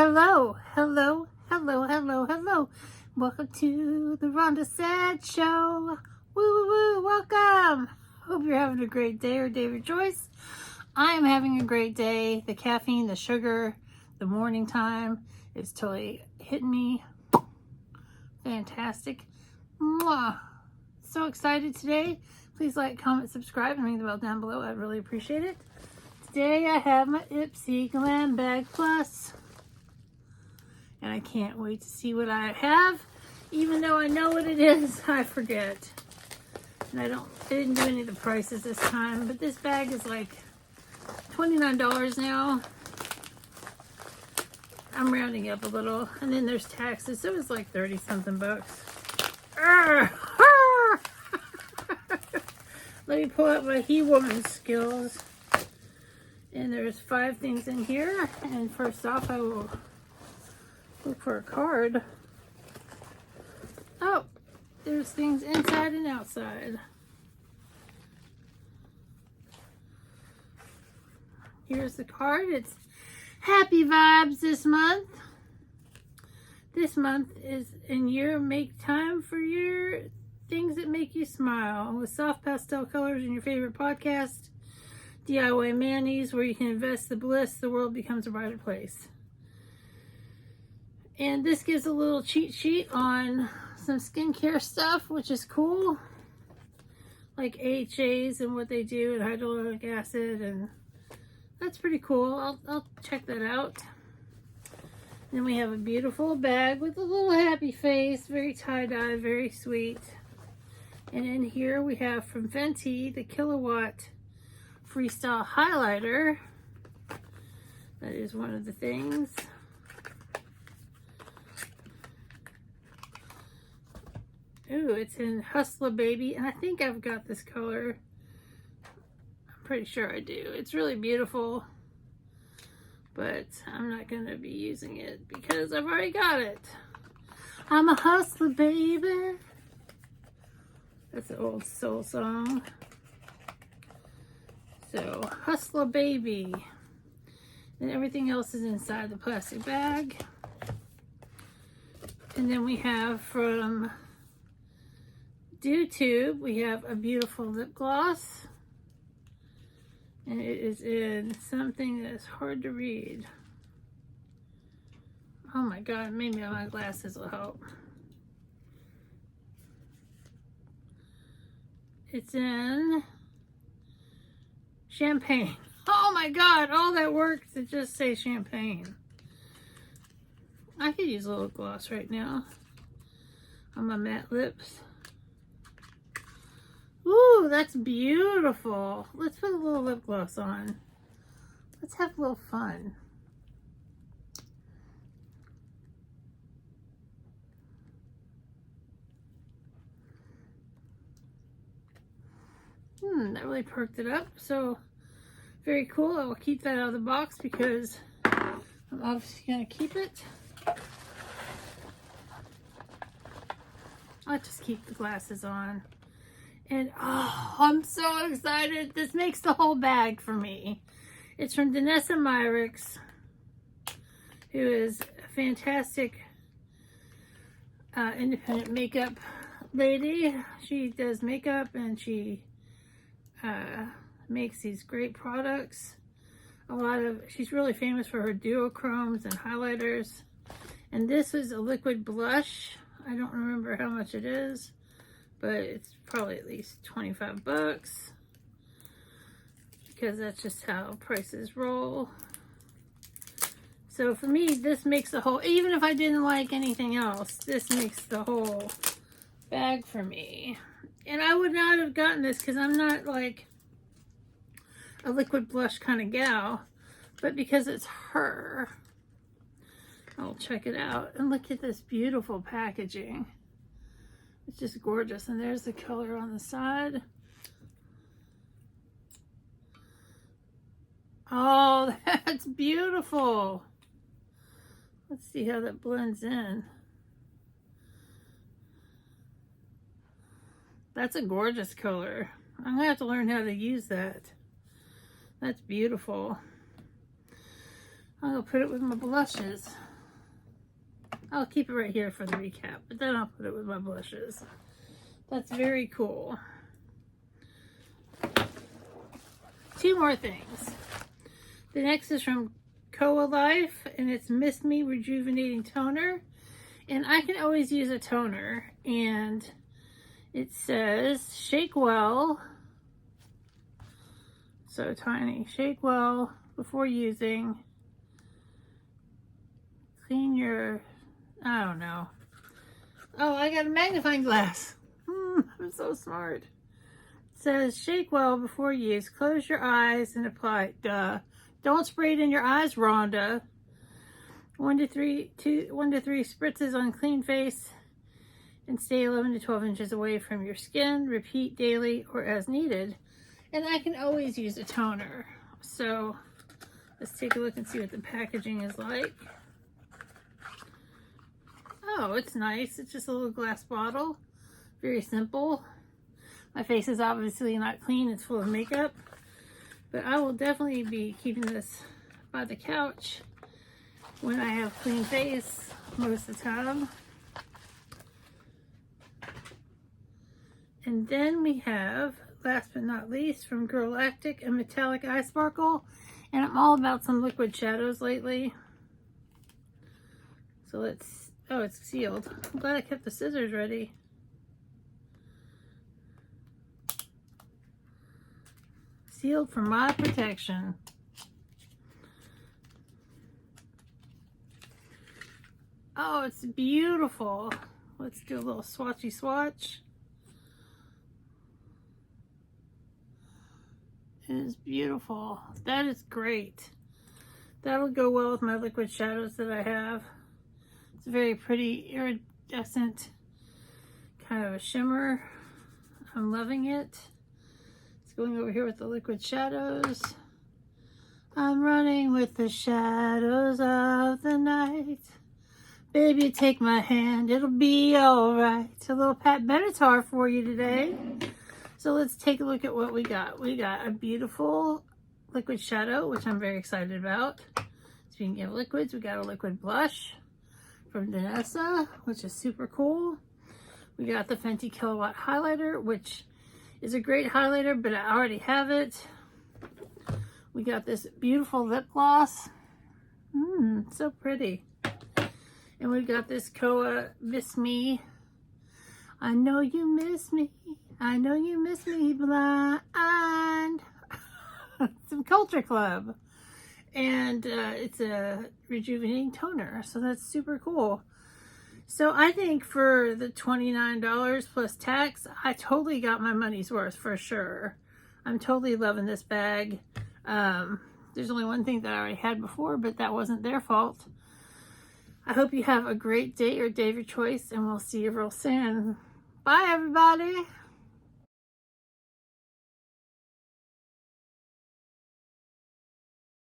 hello, hello, hello, hello, hello. Welcome to the Rhonda Sad Show. Woo, woo, woo, welcome. Hope you're having a great day or day of choice. I am having a great day. The caffeine, the sugar, the morning time is totally hitting me. Fantastic. Mwah. So excited today. Please like, comment, subscribe, and ring the bell down below. I'd really appreciate it. Today I have my Ipsy Glam Bag Plus. And I can't wait to see what I have. Even though I know what it is, I forget. And I didn't do any of the prices this time. But this bag is like $29 now. I'm rounding up a little. And then there's taxes. So it's like 30 something bucks. Let me pull out my he-woman skills. And there's 5 things in here. And first off, I will look for a card. Oh, there's things inside and outside. Here's the card. It's happy vibes this month. This month is in your make time for your things that make you smile with soft pastel colors in your favorite podcast. DIY Manis, where you can invest the bliss, the world becomes a brighter place. And this gives a little cheat sheet on some skincare stuff, which is cool. Like AHAs and what they do, and hyaluronic acid, and that's pretty cool. I'll check that out. Then we have a beautiful bag with a little happy face, very tie-dye, very sweet. And in here we have from Fenty the Kilowatt Freestyle Highlighter. That is one of the things. Ooh, it's in Hustler Baby, and I think I've got this color. I'm pretty sure I do. It's really beautiful, but I'm not going to be using it because I've already got it. I'm a hustler, baby. That's an old soul song. So, Hustler Baby. And everything else is inside the plastic bag. And then we have from DewTube, we have a beautiful lip gloss. And it is in something that's hard to read. Oh my god, maybe my glasses will help. It's in Champagne. Oh my god, all that work to just say champagne. I could use a little gloss right now on my matte lips. Ooh, that's beautiful. Let's put a little lip gloss on. Let's have a little fun. That really perked it up. So, very cool. I will keep that out of the box because I'm obviously going to keep it. I'll just keep the glasses on. And oh, I'm so excited. This makes the whole bag for me. It's from Danessa Myricks, who is a fantastic independent makeup lady. She does makeup and she makes these great products. She's really famous for her duochromes and highlighters. And this is a liquid blush. I don't remember how much it is, but it's probably at least 25 bucks because that's just how prices roll. So for me, this makes the whole, even if I didn't like anything else, this makes the whole bag for me. And I would not have gotten this because I'm not like a liquid blush kind of gal, but because it's her, I'll check it out. And look at this beautiful packaging. It's just gorgeous. And there's the color on the side. Oh, that's beautiful. Let's see how that blends in. That's a gorgeous color. I'm gonna have to learn how to use that. That's beautiful. I'm gonna put it with my blushes. I'll keep it right here for the recap, but then I'll put it with my blushes. That's very cool. 2 more things. The next is from Koa Life, and it's Mist Me Rejuvenating Toner. And I can always use a toner, and it says shake well. So tiny. Shake well before using. Clean your, I don't know. Oh, I got a magnifying glass. I'm so smart. It says shake well before use. Close your eyes and apply. Duh. Don't spray it in your eyes, Rhonda. 1 to 3 spritzes on clean face and stay 11 to 12 inches away from your skin. Repeat daily or as needed. And I can always use a toner. So let's take a look and see what the packaging is like. Oh, it's nice. It's just a little glass bottle. Very simple. My face is obviously not clean. It's full of makeup. But I will definitely be keeping this by the couch when I have clean face most of the time. And then we have, last but not least, from Girlactic, a metallic eye sparkle. And I'm all about some liquid shadows lately. So let's, oh, it's sealed. I'm glad I kept the scissors ready. Sealed for my protection. Oh, it's beautiful. Let's do a little swatchy swatch. It is beautiful. That is great. That'll go well with my liquid shadows that I have. It's a very pretty iridescent kind of a shimmer. I'm loving it. It's going over here with the liquid shadows. I'm running with the shadows of the night. Baby, take my hand, it'll be alright. A little Pat Benatar for you today. So let's take a look at what we got. We got a beautiful liquid shadow, which I'm very excited about. Speaking of liquids, we got a liquid blush from Danessa, which is super cool. We got the Fenty Kilowatt highlighter, which is a great highlighter, but I already have it. We got this beautiful lip gloss. So pretty. And we got this Koa Miss Me. I know you miss me. I know you miss me, blind. Some Culture Club. And it's a rejuvenating toner. So that's super cool. So I think for the $29 plus tax, I totally got my money's worth for sure. I'm totally loving this bag. There's only one thing that I already had before, but that wasn't their fault. I hope you have a great day or day of your choice, and we'll see you real soon. Bye, everybody.